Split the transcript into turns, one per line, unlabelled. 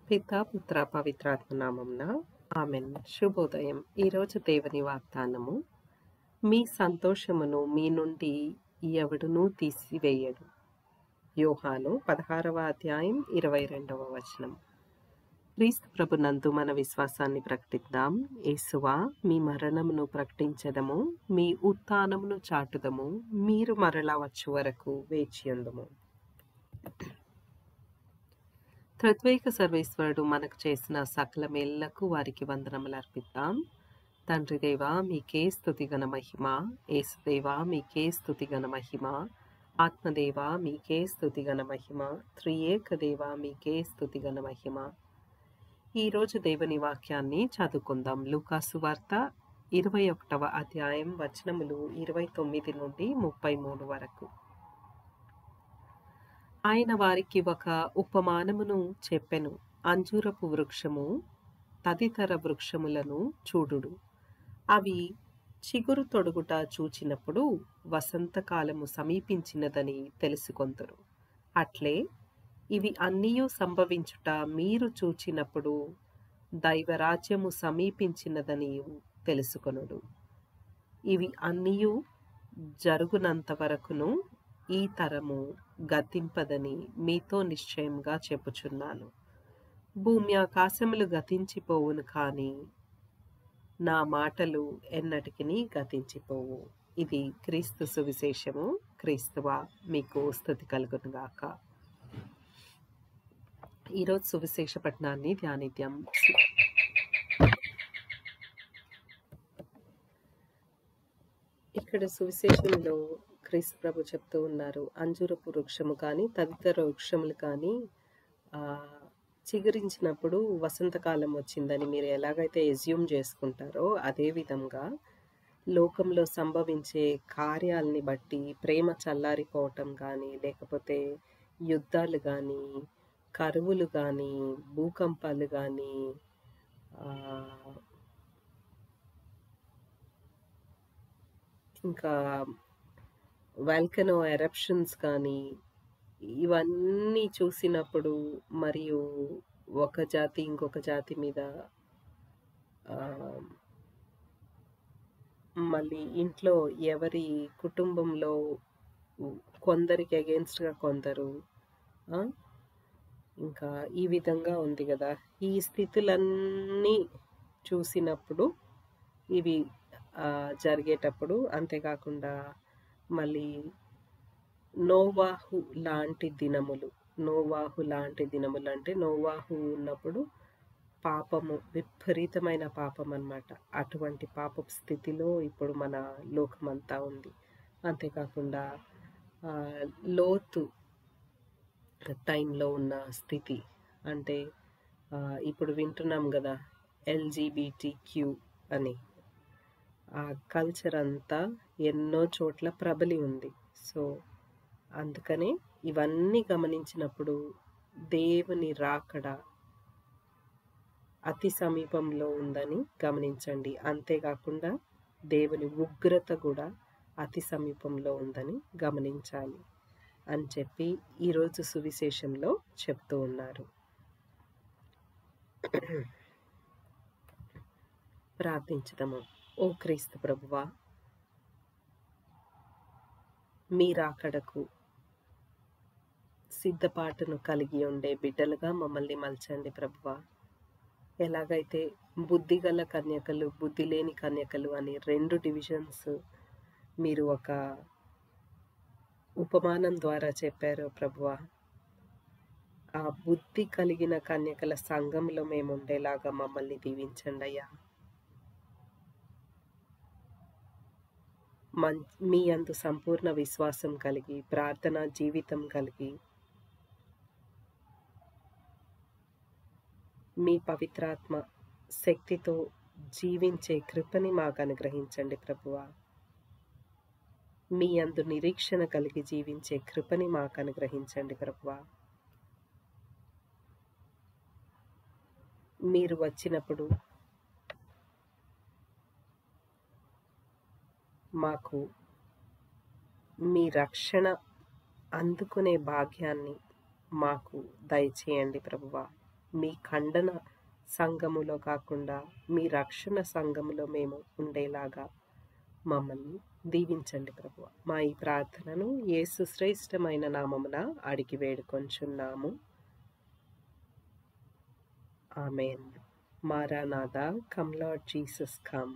పితా పుత్ర పవిత్రాత్మ నామంన ఆమెన్. శుభోదయం. ఈరోజు దేవుని వాగ్దానము, మీ సంతోషమును మీ నుండి ఎవడునూ తీసివేయడు. యోహాను 16వ అధ్యాయం 22వ వచనం. క్రీస్తు ప్రభునందు మన విశ్వాసాన్ని ప్రకటిద్దాం. యేసువా, మీ మరణమును ప్రకటించదము, మీ ఉత్థానమును చాటుదము, మీరు మరలా వచ్చు వరకు వేచియుందుము. త్రిత్వైక సర్వేశ్వరుడు మనకు చేసిన సకల మేళ్లకు వారికి వందనములు అర్పిద్దాం. తండ్రి దేవా, మీకే స్తుతిగణ మహిమ. యేసుదేవా, మీకే స్తుతిగణ మహిమ. ఆత్మదేవా, మీకే స్తుతిగణ మహిమ. త్రియేక దేవా, మీకే స్తుతిగణ మహిమ. ఈరోజు దేవుని వాక్యాన్ని చదువుకుందాం. లూకాసు వార్త 21వ అధ్యాయం వచనములు 29 నుండి 33 వరకు. ఆయన వారికి ఒక ఉపమానమును చెప్పెను. అంజూరపు వృక్షము తదితర వృక్షములను చూడుడు. అవి చిగురు తొడుగుట చూచినప్పుడు వసంతకాలము సమీపించినదని తెలుసుకొందురు. అట్లే ఇవి అన్నీయు సంభవించుట మీరు చూచినప్పుడు దైవరాజ్యము సమీపించినదని తెలుసుకొనుడు. ఇవి అన్నీయు జరుగునంత వరకును ఈ తరము గతింపదని మీతో నిశ్చయంగా చెప్పుచున్నాను. భూమి ఆకాశములు గతించిపోవును, కానీ నా మాటలు ఎన్నటికిని గతించిపోవు. ఇది క్రీస్తు సువిశేషము. క్రీస్తువా, మీకు స్తుతి కలుగునుగాక. ఈరోజు సువిశేష పఠనాన్ని ధ్యానిద్దాం. ఇక్కడ సువిశేషంలో క్రీస్తు ప్రభు చెప్తూ ఉన్నారు, అంజూరపు వృక్షము కానీ తదితర వృక్షములు కానీ చిగురించినప్పుడు వసంతకాలం వచ్చిందని మీరు ఎలాగైతే ఎజ్యూమ్ చేసుకుంటారో, అదే విధంగా లోకంలో సంభవించే కార్యాలని బట్టి ప్రేమ చల్లారిపోవటం కానీ, లేకపోతే యుద్ధాలు కానీ, కరువులు కానీ, భూకంపాలు కానీ, ఇంకా వాల్కనో ఎరప్షన్స్ కానీ, ఇవన్నీ చూసినప్పుడు మరియు ఒక జాతి ఇంకొక జాతి మీద మళ్ళీ ఇంట్లో ఎవరి కుటుంబంలో కొందరికి అగేన్స్ట్గా కొందరు, ఇంకా ఈ విధంగా ఉంది కదా. ఈ స్థితులన్నీ చూసినప్పుడు ఇవి జరిగేటప్పుడు, అంతేకాకుండా మళ్ళీ నోవాహు లాంటి దినములు అంటే నోవాహు ఉన్నప్పుడు పాపము, విపరీతమైన పాపం అన్నమాట. అటువంటి పాపపు స్థితిలో ఇప్పుడు మన లోకమంతా ఉంది. అంతేకాకుండా లోతు టైంలో ఉన్న స్థితి అంటే ఇప్పుడు వింటున్నాం కదా, LGBTQ అని. ఆ కల్చర్ అంతా ఎన్నో చోట్ల ప్రబలి ఉంది. సో అందుకనే ఇవన్నీ గమనించినప్పుడు దేవుని రాకడ అతి సమీపంలో ఉందని గమనించండి. అంతేకాకుండా దేవుని ఉగ్రత కూడా అతి సమీపంలో ఉందని గమనించాలి అని చెప్పి ఈరోజు సువిశేషంలో చెప్తూ ఉన్నారు. ప్రార్థించుదాము. ఓ క్రీస్తు ప్రభువా, మీ రాకడకు సిద్ధపాటును కలిగి ఉండే బిడ్డలుగా మమ్మల్ని మలచండి ప్రభువా. ఎలాగైతే బుద్ధిగల కన్యకలు, బుద్ధి లేని కన్యకలు అని 2 డివిజన్స్ మీరు ఒక ఉపమానం ద్వారా చెప్పారు ప్రభువా, ఆ బుద్ధి కలిగిన కన్యకల సంఘంలో మేము ఉండేలాగా మమ్మల్ని దీవించండి అయ్యా. మీ అందు సంపూర్ణ విశ్వాసం కలిగి, ప్రార్థనా జీవితం కలిగి, మీ పవిత్రాత్మ శక్తితో జీవించే కృపని మాకు అనుగ్రహించండి ప్రభువా. మీ అందు నిరీక్షణ కలిగి జీవించే కృపని మాకు అనుగ్రహించండి ప్రభువా. మీరు వచ్చినప్పుడు మాకు మీ రక్షణ అందుకునే భాగ్యాన్ని మాకు దయచేయండి ప్రభువా. మీ ఖండన సంఘములో కాకుండా మీ రక్షణ సంఘములో మేము ఉండేలాగా మమ్మల్ని దీవించండి ప్రభువా. మా ఈ ప్రార్థనను యేసు శ్రేష్టమైన నామమున అడిగి వేడుకొంచున్నాము. ఆమేన్. మారానాథా, కమ్ లార్డ్ జీసస్ కమ్.